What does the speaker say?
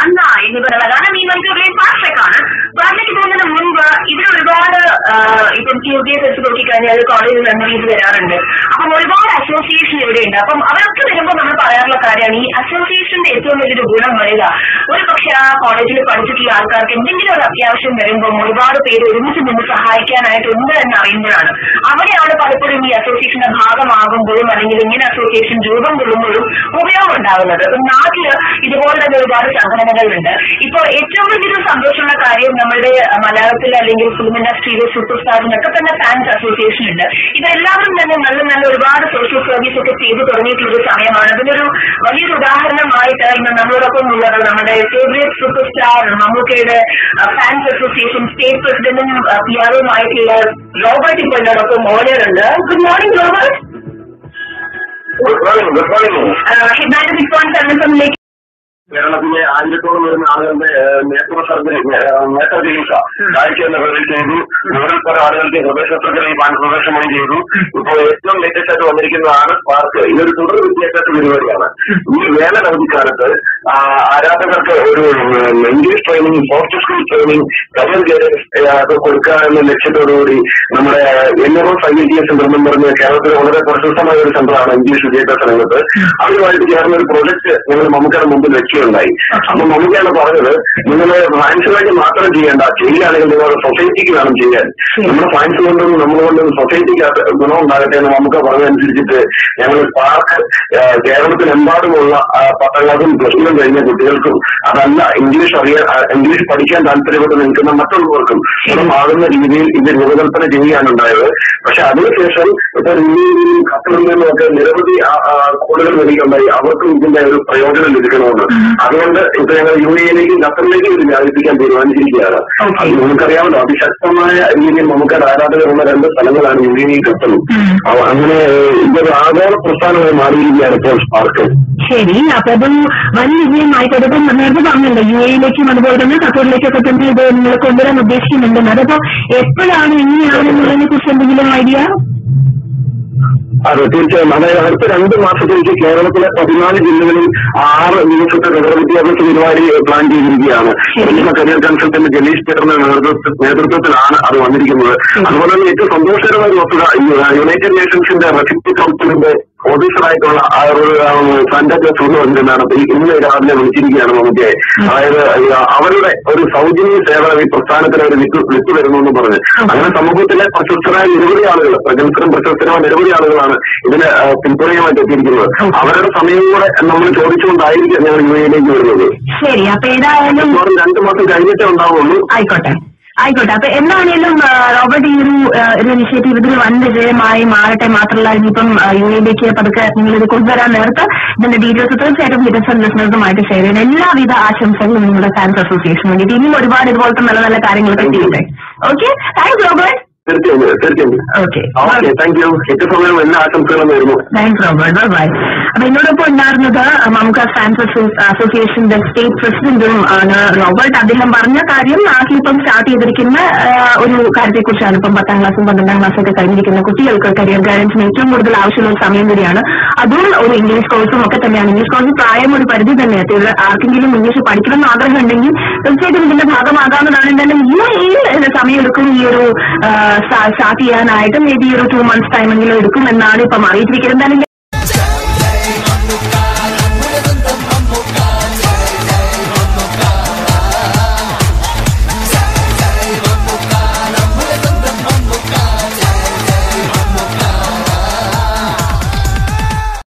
അന്ന എന്നിവരുള്ള കാരണം ഈ മണിക്കൂറിലെയും പാർട്ട്ലേക്കാണ്. പാർട്ട്ലേക്ക് പോകുന്നതിന് മുൻപ് ഇവിടെ ഒരുപാട് ഇപ്പം QBS നോക്കിക്കഴിഞ്ഞാൽ കോളേജിൽ നല്ല രീതി വരാറുണ്ട്. അപ്പം ഒരുപാട് അസോസിയേഷൻ ഇവിടെ ഉണ്ട്. അപ്പം അവരൊക്കെ വരുമ്പോൾ നമ്മൾ പറയാറുള്ള കാര്യമാണ് ഈ അസോസിയേഷന്റെ ഏറ്റവും വലിയൊരു ഗുണം പറയുക. ഒരു പക്ഷെ ആ കോളേജിൽ പഠിച്ചിട്ടുള്ള ആൾക്കാർക്ക് എന്തെങ്കിലും ഒരു അത്യാവശ്യം വരുമ്പോൾ ഒരുപാട് പേര് ഒരുമിച്ച് നിന്ന് സഹായിക്കാനായിട്ടുണ്ട് എന്ന് അറിയുമ്പോഴാണ്. അവിടെയാണ് പലപ്പോഴും ഈ അസോസിയേഷന്റെ ഭാഗമാകുമ്പോഴും അല്ലെങ്കിൽ ഇങ്ങനെ അസോസിയേഷൻ രൂപം കൊള്ളുമ്പോഴും ഉപയോഗം ഉണ്ടാകുന്നത്. നാട്ടില് ഇതുപോലെ തന്നെ ഒരുപാട് സംഘടനകളുണ്ട്. ഇപ്പോൾ ഏറ്റവും വലിയൊരു സന്തോഷമുള്ള കാര്യം നമ്മുടെ മലയാളത്തിൽ അല്ലെങ്കിൽ ഫിലിം ഇൻഡസ്ട്രിയിലെ സൂപ്പർ സ്റ്റാറിനൊക്കെ തന്നെ ഫാൻസ് അസോസിയേഷൻ ഉണ്ട്. ഇതെല്ലാവരും തന്നെ നല്ല നല്ല ഒരുപാട് സോഷ്യൽ സർവീസ് ഒക്കെ ചെയ്തു തുടങ്ങിയിട്ടുള്ളൊരു സമയമാണ്. അതിനൊരു വലിയൊരു ഉദാഹരണമായിട്ട് ഇന്ന് നമ്മളോടൊപ്പം ഉള്ളത് നമ്മുടെ ഫേവറേറ്റ് സൂപ്പർ സ്റ്റാർ മമ്മൂക്കയുടെ ഫാൻസ് അസോസിയേഷൻ സ്റ്റേറ്റ് പ്രസിഡന്റും പിആറുമായിട്ടുള്ള റോബർട്ട് ഇപ്പോൾ എന്നോടൊപ്പം ഓർഡറുണ്ട്. Good morning Robert. ഹിറ്റ്മാറ്റിക് റിസ്പോൺസ് കേരളത്തിലെ 1000-ഓളം വരുന്ന ആളുകളുടെ നേത്ര സർജറി നേത്ര ചികിത്സ കാഴ്ച എന്ന പേരിൽ ചെയ്തു. നൂറിൽ പല ആളുകൾക്ക് ഹൃദയ ശസ്ത്രക്രിയ പ്രവേശനം ചെയ്തു. ഇപ്പോൾ ഏറ്റവും ലേറ്റസ്റ്റ് ആയിട്ട് വന്നിരിക്കുന്നതാണ് പാർക്ക്. ഇതൊരു തുടർ വിദ്യാഭ്യാസ പരിപാടിയാണ്. ഈ വേനൽ അവധിക്കാലത്ത് ആരാധകർക്ക് ഒരു English training, soft skill training, career guidance കൊടുക്കുക എന്ന ലക്ഷ്യത്തോടുകൂടി നമ്മുടെ NROS IITS സെന്റർ എന്ന് പറഞ്ഞ് കേരളത്തിലെ വളരെ പ്രശസ്തമായ ഒരു സെന്ററാണ് ഇംഗ്ലീഷ് വിദ്യാഭ്യാസ രംഗത്ത്. അവരുമായിട്ട് ചേർന്ന ഒരു പ്രൊജക്ട് ഞങ്ങൾ മമ്മൂക്കയുടെ മുമ്പിൽ വെക്കുകയുണ്ടായി. അപ്പൊ മമ്മൂക്കയാണ് പറഞ്ഞത്, നിങ്ങൾ ഫാൻസിനായിട്ട് മാത്രം ചെയ്യേണ്ട, ചെയ്യുകയാണെങ്കിൽ നിങ്ങൾ സൊസൈറ്റിക്ക് വേണം ചെയ്യാൻ. നമ്മുടെ ഫാൻസ് കൊണ്ടും നമ്മൾ കൊണ്ടും സൊസൈറ്റിക്ക് ഗുണം ഉണ്ടാകട്ടെ എന്ന് മമ്മൂക്ക പറഞ്ഞതനുസരിച്ചിട്ട് ഞങ്ങൾ പാർക്ക് കേരളത്തിലെമ്പാടുമുള്ള 10ാം ക്ലാസും പ്ലസ് 2 കഴിഞ്ഞ കുട്ടികൾക്കും അതല്ല ഇംഗ്ലീഷ് പഠിക്കാൻ താല്പര്യപ്പെട്ട് നിൽക്കുന്ന മറ്റുള്ളവർക്കും ഗുണമാകുന്ന രീതിയിൽ ഇത് രൂപകൽപ്പന ചെയ്യുകയാണുണ്ടായത്. പക്ഷെ അതിനുശേഷം ഇപ്പൊ ഖത്തറിൽ നിന്നൊക്കെ നിരവധി കോളുകൾ വരികയുണ്ടായി. അവർക്കും ഇതിന്റെ ഒരു പ്രയോജനം ലഭിക്കണമെന്ന്. അതുകൊണ്ട് ഇപ്പൊ ഞങ്ങൾ UAE-യിലേക്കും ഖത്തറിലേക്കും ഇത് വ്യാപിപ്പിക്കാൻ തീരുമാനിച്ചിരിക്കുകയാണ്. അത് നമുക്കറിയാമല്ലോ, അതിശക്തമായ രീതിയിൽ നമുക്ക് ആരാധകരുള്ള 2 സ്ഥലങ്ങളാണ് UAE ഖത്തറും. അങ്ങനെ ഇതൊരു ആഗോള പ്രസ്ഥാനമായി മാറിയിരിക്കുകയാണ് ഇപ്പോൾ പാർക്ക്. ശരി, അപ്പൊ അത് വലിയ വിജയമായിക്കോട്ടെ. ഇപ്പം നേരത്തെ പറഞ്ഞല്ലോ UAE-യിലേക്കും അതുപോലെ തന്നെ ഖത്തറിലേക്കൊക്കെ തന്നെ ഇത് നിങ്ങൾ കൊണ്ടുവരാൻ ഉദ്ദേശിക്കുന്നുണ്ടെന്ന്. അതപ്പോ എപ്പോഴാണ്, എങ്ങനെയാണെന്നുള്ളതിനെ കുറിച്ച് എന്തെങ്കിലും ഐഡിയ? അതെ, തീർച്ചയായും. അതായത് അടുത്ത 2 മാസത്തേക്ക് കേരളത്തിലെ 14 ജില്ലകളിൽ 6 ദിവസത്തെ തുടർ വിദ്യാഭ്യാസ പരിപാടി പ്ലാൻ ചെയ്തിരിക്കുകയാണ്. കരിയർ കൺസൾട്ടന്റ് ജലീഷ് ചേട്ടന്റെ നേതൃത്വത്തിലാണ് അത് വന്നിരിക്കുന്നത്. അതുപോലെ തന്നെ ഏറ്റവും സന്തോഷകരമായ വസ്തുത, യുണൈറ്റഡ് നേഷൻസിന്റെ റെസിപ്റ്റ് കൗൺസിലിന്റെ ഓഫീസറായിട്ടുള്ള സാന്റാ ക്ലാസ് വന്നിട്ടുണ്ടാണ്. ഇന്ന് രാവിലെ വിളിച്ചിരിക്കുകയാണ് നമുക്ക്. അതായത് അവരുടെ ഒരു സൗജന്യ സേവനം ഈ പ്രസ്ഥാനത്തിന് അവർ വിട്ടു വരുന്നു എന്ന് പറഞ്ഞ്. അങ്ങനെ സമൂഹത്തിലെ പ്രശസ്തരായ നിരവധി ആളുകൾ, പ്രഗത്ഭരും പ്രശസ്തരായ നിരവധി ആളുകളാണ് ഇതിന് പിന്തുണയുമായിട്ട് എത്തിയിരിക്കുന്നത്. അവരുടെ സമയം കൂടെ നമ്മൾ ചോദിച്ചുകൊണ്ടായിരിക്കും ഞങ്ങൾ UAE-യിലേക്ക് വരുന്നത്. ശരി, അപ്പൊ ഏതായാലും 2 മാസം കഴിഞ്ഞിട്ടേ ഉണ്ടാവുള്ളൂ. ആയിക്കോട്ടെ. അപ്പൊ എന്താണേലും റോബർട്ട്, ഈ ഒരു ഇനിഷ്യേറ്റീവ് ഇതിന് വൻ വിജയമായി മാറട്ടെ. മാത്രമല്ല ഇനിയിപ്പം UAE-യിലേക്ക് പതുക്കെ നിങ്ങൾ ഇത് കൊണ്ടുവരാൻ നേരത്തെ ഇതിന്റെ ഡീറ്റെയിൽസ് തീർച്ചയായിട്ടും ഹിറ്റൻസ് ലിസണേഴ്സുമായിട്ട് ഷെയർ ചെയ്യണം. എല്ലാവിധ ആശംസകളും നിങ്ങളുടെ ഫാൻസ് അസോസിയേഷന് വേണ്ടിയിട്ട്. ഇനിയും ഒരുപാട് ഇതുപോലത്തെ നല്ല നല്ല കാര്യങ്ങളൊക്കെ ചെയ്യട്ടെ. Okay, thanks Robert. Okay, thank you. ഏറ്റവും സമയം എല്ലാ ആശംസകളും വരുന്നു. Thanks Robert, bye. അപ്പൊ എന്നോടൊപ്പം ഉണ്ടായിരുന്നത് മമ്മൂക്ക ഫാൻസ് അസോസിയേഷന്റെ സ്റ്റേറ്റ് പ്രസിഡന്റും ആണ് റോബർട്ട്. അദ്ദേഹം പറഞ്ഞ കാര്യം നാട്ടിലിപ്പം സ്റ്റാർട്ട് ചെയ്തിരിക്കുന്ന ഒരു കാര്യത്തെക്കുറിച്ചാണ്. ഇപ്പം 10ാം ക്ലാസും 12ാം ക്ലാസ്സും ഒക്കെ കഴിഞ്ഞിരിക്കുന്ന കുട്ടികൾക്ക് കരിയർ ഗൈഡൻസിന് ഏറ്റവും കൂടുതൽ ആവശ്യമുള്ള ഒരു സമയം കൂടിയാണ്. അതും ഒരു ഇംഗ്ലീഷ് കോഴ്സും ഒക്കെ തന്നെയാണ്. ഇംഗ്ലീഷ് കോഴ്സ് പ്രായം ഒരു പരിധി തന്നെ. ആർക്കെങ്കിലും ഇംഗ്ലീഷ് പഠിക്കണം എന്ന് ആഗ്രഹം ഉണ്ടെങ്കിൽ തീർച്ചയായിട്ടും ഇതിന്റെ ഭാഗമാകാവുന്നതാണ്. എന്തായാലും UAE-യിൽ സമയമെടുക്കും ഈ ഒരു സ്റ്റാർട്ട് ചെയ്യാനായിട്ട്. മേ ബി ഒരു 2 months ടൈമെങ്കിലും എടുക്കും എന്നാണ് ഇപ്പം അറിയിച്ചിരിക്കുന്നത്. എന്തായാലും